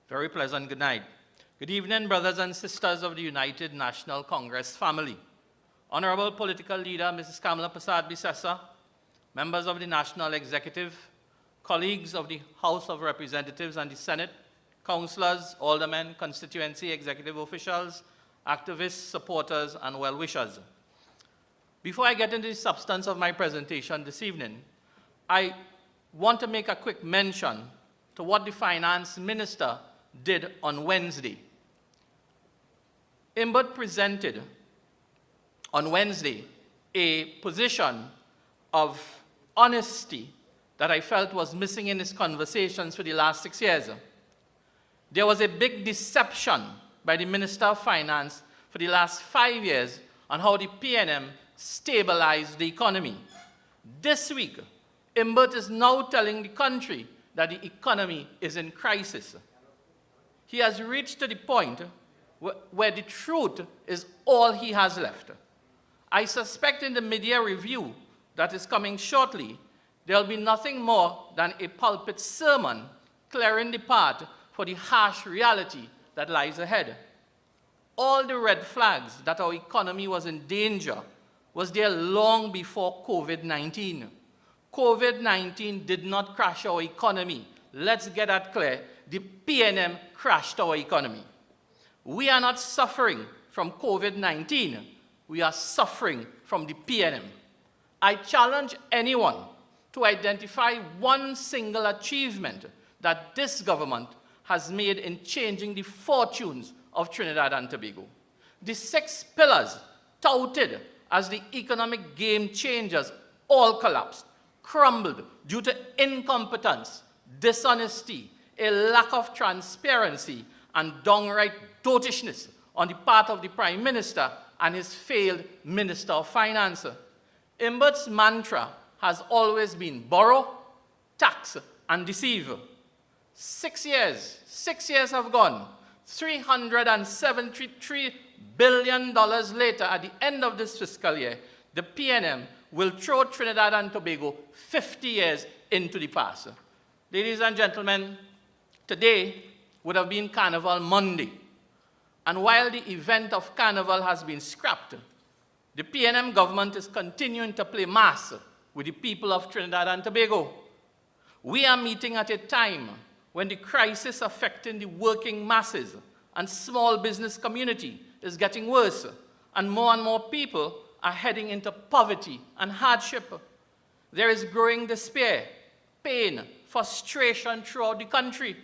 Very pleasant good night. Good evening, brothers and sisters of the United National Congress family. Honorable political leader, Mrs. Kamala Persad-Bissessar, members of the National Executive, colleagues of the House of Representatives and the Senate, councillors, aldermen, constituency executive officials, activists, supporters, and well-wishers. Before I get into the substance of my presentation this evening, I want to make a quick mention to what the Finance Minister did on Wednesday. Imbert presented on Wednesday a position of honesty that I felt was missing in his conversations for the last 6 years. There was a big deception by the Minister of Finance for the last 5 years on how the PNM stabilized the economy. This week, Imbert is now telling the country that the economy is in crisis. He has reached to the point where the truth is all he has left. I suspect in the media review that is coming shortly, there will be nothing more than a pulpit sermon clearing the path for the harsh reality that lies ahead. All the red flags that our economy was in danger was there long before COVID-19. COVID-19 did not crash our economy. Let's get that clear. The PNM crashed our economy. We are not suffering from COVID-19. We are suffering from the PNM. I challenge anyone to identify one single achievement that this government has made in changing the fortunes of Trinidad and Tobago. The 6 pillars touted as the economic game changers all collapsed, crumbled due to incompetence, dishonesty, a lack of transparency, and downright dotishness on the part of the Prime Minister and his failed Minister of Finance. Imbert's mantra has always been borrow, tax, and deceive. 6 years have gone. $373 billion later, at the end of this fiscal year, the PNM will throw Trinidad and Tobago 50 years into the past. Ladies and gentlemen, today would have been Carnival Monday. And while the event of Carnival has been scrapped, the PNM government is continuing to play mass with the people of Trinidad and Tobago. We are meeting at a time when the crisis affecting the working masses and small business community is getting worse, and more people are heading into poverty and hardship. There is growing despair, pain, frustration throughout the country.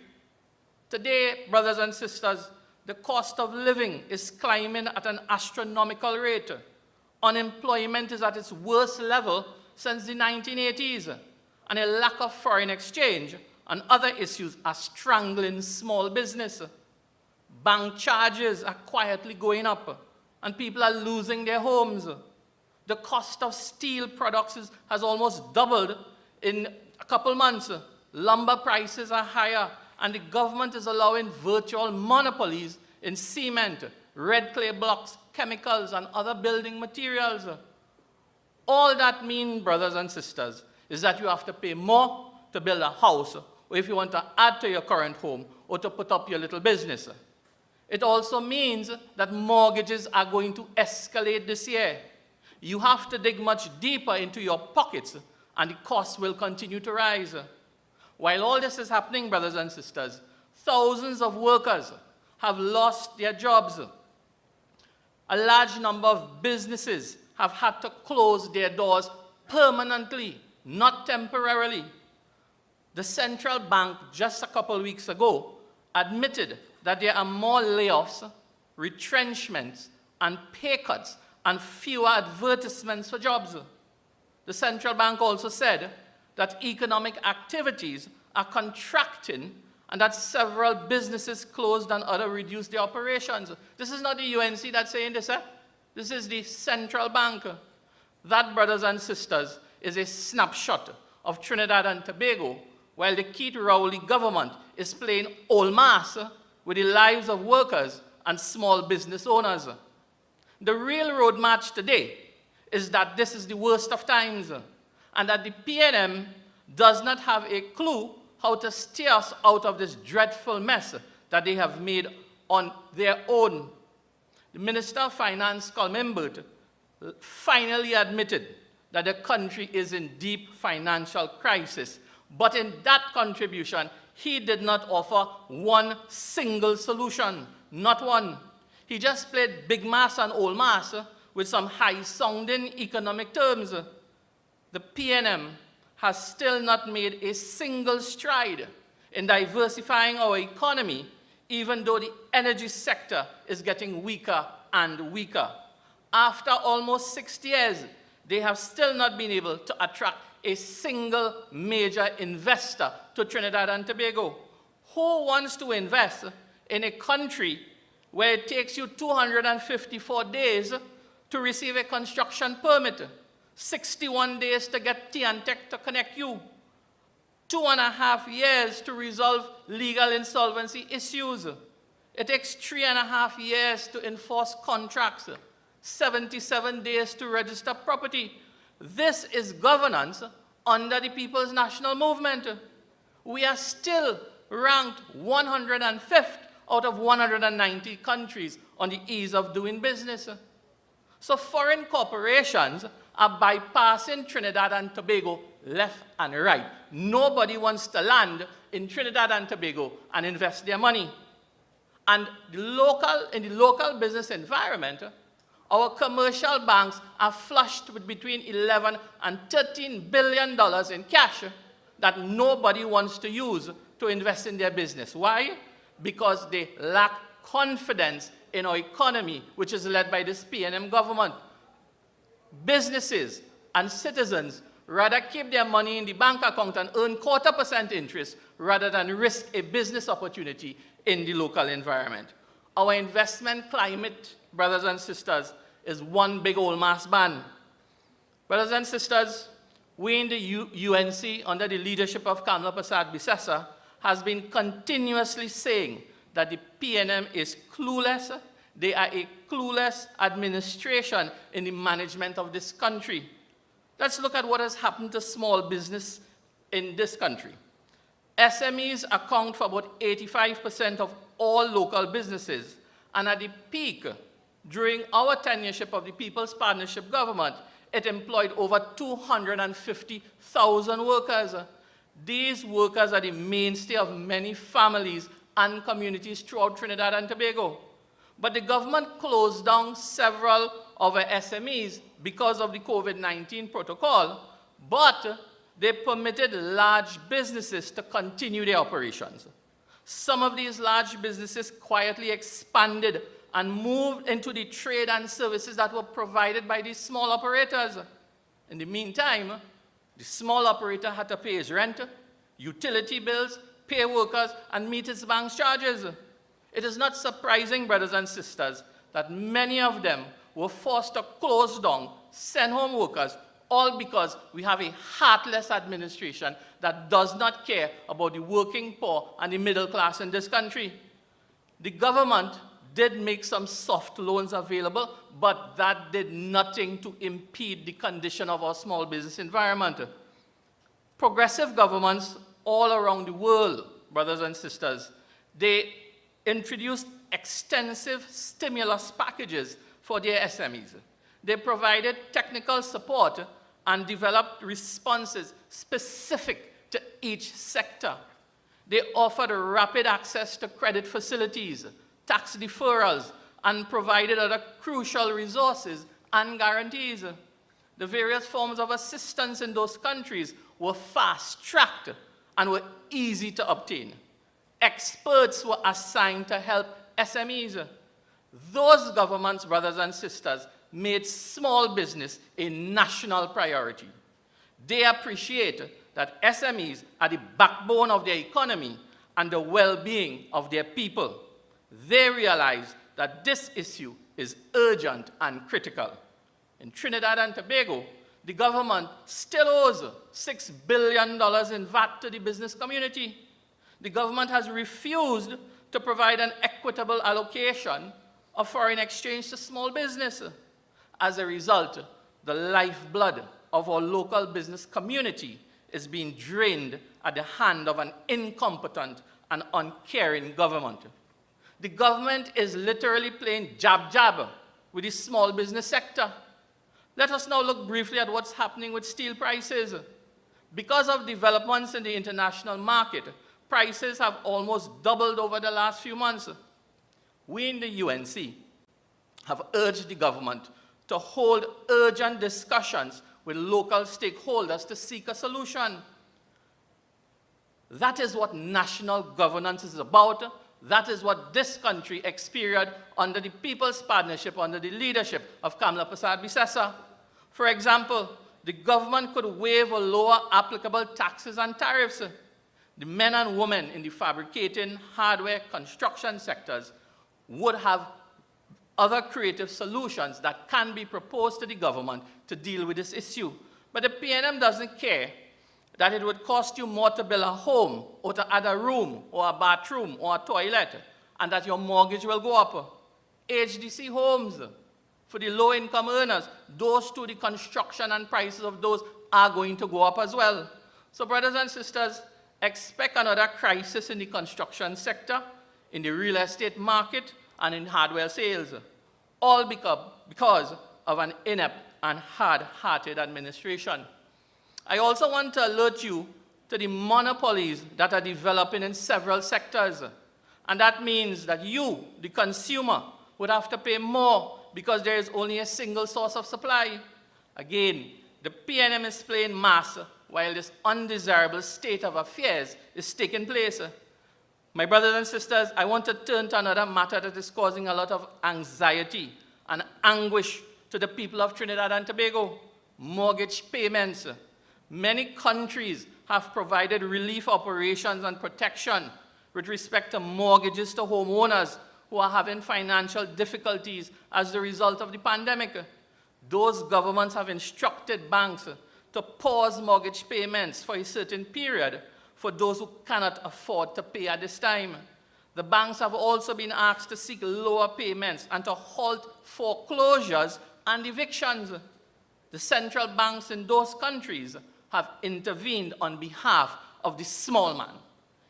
Today, brothers and sisters, the cost of living is climbing at an astronomical rate. Unemployment is at its worst level since the 1980s, and a lack of foreign exchange and other issues are strangling small business. Bank charges are quietly going up, and people are losing their homes. The cost of steel products has almost doubled in a couple months. Lumber prices are higher, and the government is allowing virtual monopolies in cement, red clay blocks, chemicals, and other building materials. All that means, brothers and sisters, is that you have to pay more to build a house, or if you want to add to your current home, or to put up your little business. It also means that mortgages are going to escalate this year. You have to dig much deeper into your pockets, and the costs will continue to rise. While all this is happening, brothers and sisters, thousands of workers have lost their jobs. A large number of businesses have had to close their doors permanently, not temporarily. The central bank just a couple weeks ago admitted that there are more layoffs, retrenchments, and pay cuts, and fewer advertisements for jobs. The central bank also said that economic activities are contracting and that several businesses closed and others reduced their operations. This is not the UNC that's saying this, This is the central bank. That, brothers and sisters, is a snapshot of Trinidad and Tobago, while the Keith Rowley government is playing old mass with the lives of workers and small business owners. The real road march today is that this is the worst of times, and that the PNM does not have a clue how to steer us out of this dreadful mess that they have made on their own. The Minister of Finance, Colin Burt, finally admitted that the country is in deep financial crisis. But in that contribution, he did not offer one single solution, not one. He just played big mass and old mass with some high-sounding economic terms. The PNM has still not made a single stride in diversifying our economy, even though the energy sector is getting weaker and weaker. After almost 60 years, they have still not been able to attract a single major investor to Trinidad and Tobago. Who wants to invest in a country where it takes you 254 days to receive a construction permit, 61 days to get T&Tech to connect you, 2.5 years to resolve legal insolvency issues? It takes 3.5 years to enforce contracts, 77 days to register property. This is governance under the People's National Movement. We are still ranked 105th out of 190 countries on the ease of doing business. So foreign corporations are bypassing Trinidad and Tobago left and right. Nobody wants to land in Trinidad and Tobago and invest their money. And in the local business environment, our commercial banks are flushed with between $11 and $13 billion in cash that nobody wants to use to invest in their business. Why? Because they lack confidence in our economy, which is led by this PNM government. Businesses and citizens rather keep their money in the bank account and earn 0.25% interest rather than risk a business opportunity in the local environment. Our investment climate, brothers and sisters, is one big old mass ban. Brothers and sisters, we in the UNC, under the leadership of Kamla Prasad Bisesa, has been continuously saying that the PNM is clueless. They are a clueless administration in the management of this country. Let's look at what has happened to small business in this country. SMEs account for about 85% of all local businesses, and at the peak, during our tenureship of the People's Partnership Government, it employed over 250,000 workers. These workers are the mainstay of many families and communities throughout Trinidad and Tobago. But the government closed down several of our SMEs because of the COVID-19 protocol, but they permitted large businesses to continue their operations. Some of these large businesses quietly expanded and moved into the trade and services that were provided by these small operators. In the meantime, the small operator had to pay his rent, utility bills, pay workers, and meet his bank charges. It is not surprising, brothers and sisters, that many of them were forced to close down, send home workers, all because we have a heartless administration that does not care about the working poor and the middle class in this country. The government did make some soft loans available, but that did nothing to impede the condition of our small business environment. Progressive governments all around the world, brothers and sisters, they introduced extensive stimulus packages for their SMEs. They provided technical support and developed responses specific to each sector. They offered rapid access to credit facilities, tax deferrals, and provided other crucial resources and guarantees. The various forms of assistance in those countries were fast-tracked and were easy to obtain. Experts were assigned to help SMEs. Those governments, brothers and sisters, made small business a national priority. They appreciate that SMEs are the backbone of their economy and the well-being of their people. They realize that this issue is urgent and critical. In Trinidad and Tobago, the government still owes $6 billion in VAT to the business community. The government has refused to provide an equitable allocation of foreign exchange to small business. As a result, the lifeblood of our local business community is being drained at the hand of an incompetent and uncaring government. the government is literally playing jab-jab with the small business sector. Let us now look briefly at what's happening with steel prices. Because of developments in the international market, prices have almost doubled over the last few months. We in the UNC have urged the government to hold urgent discussions with local stakeholders to seek a solution. That is what national governance is about. That is what this country experienced under the People's Partnership, under the leadership of Kamla Persad-Bissessar. For example, the government could waive or lower applicable taxes and tariffs. The men and women in the fabricating, hardware, construction sectors would have other creative solutions that can be proposed to the government to deal with this issue. But the PNM doesn't care that it would cost you more to build a home or to add a room or a bathroom or a toilet, and that your mortgage will go up. HDC homes for the low-income earners, those to the construction and prices of those are going to go up as well. So brothers and sisters, expect another crisis in the construction sector, in the real estate market, and in hardware sales, all because of an inept and hard-hearted administration. I also want to alert you to the monopolies that are developing in several sectors. And that means that you, the consumer, would have to pay more because there is only a single source of supply. Again, the PNM is playing mass while this undesirable state of affairs is taking place. My brothers and sisters, I want to turn to another matter that is causing a lot of anxiety and anguish to the people of Trinidad and Tobago: mortgage payments. Many countries have provided relief operations and protection with respect to mortgages to homeowners who are having financial difficulties as a result of the pandemic. Those governments have instructed banks to pause mortgage payments for a certain period for those who cannot afford to pay at this time. The banks have also been asked to seek lower payments and to halt foreclosures and evictions. The central banks in those countries have intervened on behalf of the small man.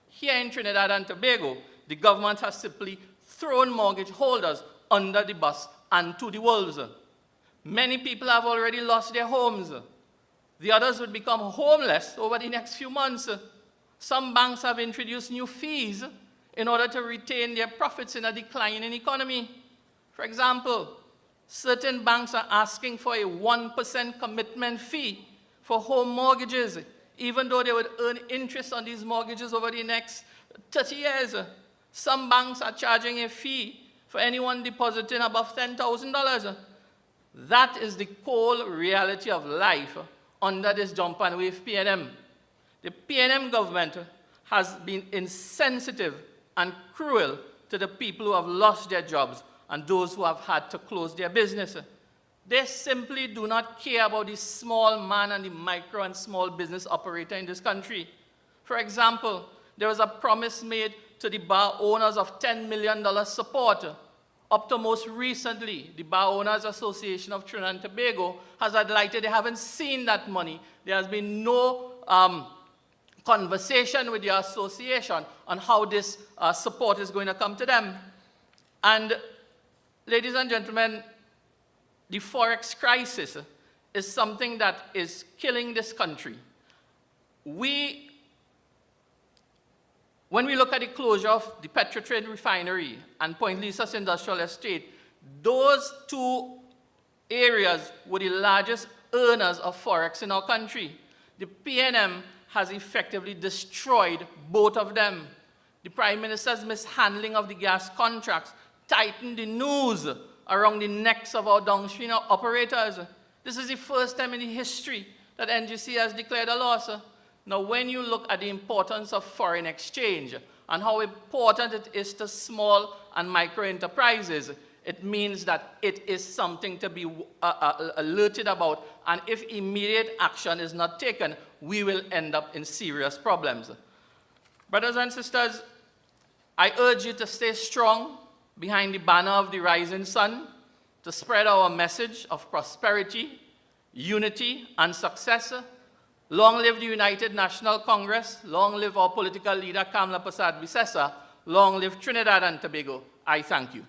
Here in Trinidad and Tobago, the government has simply thrown mortgage holders under the bus and to the wolves. Many people have already lost their homes. The others would become homeless over the next few months. Some banks have introduced new fees in order to retain their profits in a declining economy. For example, certain banks are asking for a 1% commitment fee for home mortgages, even though they would earn interest on these mortgages over the next 30 years. Some banks are charging a fee for anyone depositing above $10,000. That is the cold reality of life under this jump and wave PNM. The PNM government has been insensitive and cruel to the people who have lost their jobs and those who have had to close their business. They simply do not care about the small man and the micro and small business operator in this country. For example, there was a promise made to the bar owners of $10 million support. Up to most recently, the Bar Owners Association of Trinidad and Tobago has highlighted they haven't seen that money. There has been no conversation with the association on how this support is going to come to them. And ladies and gentlemen, the Forex crisis is something that is killing this country. When we look at the closure of the Petrotrade refinery and Point Lisas Industrial Estate, those two areas were the largest earners of Forex in our country. The PNM has effectively destroyed both of them. The Prime Minister's mishandling of the gas contracts tightened the noose around the necks of our downstream operators. This is the first time in the history that NGC has declared a loss. Now, when you look at the importance of foreign exchange and how important it is to small and micro enterprises, it means that it is something to be alerted about, and if immediate action is not taken, we will end up in serious problems. Brothers and sisters, I urge you to stay strong behind the banner of the rising sun, to spread our message of prosperity, unity, and success. Long live the United National Congress, long live our political leader Kamla Persad-Bissessar, long live Trinidad and Tobago, I thank you.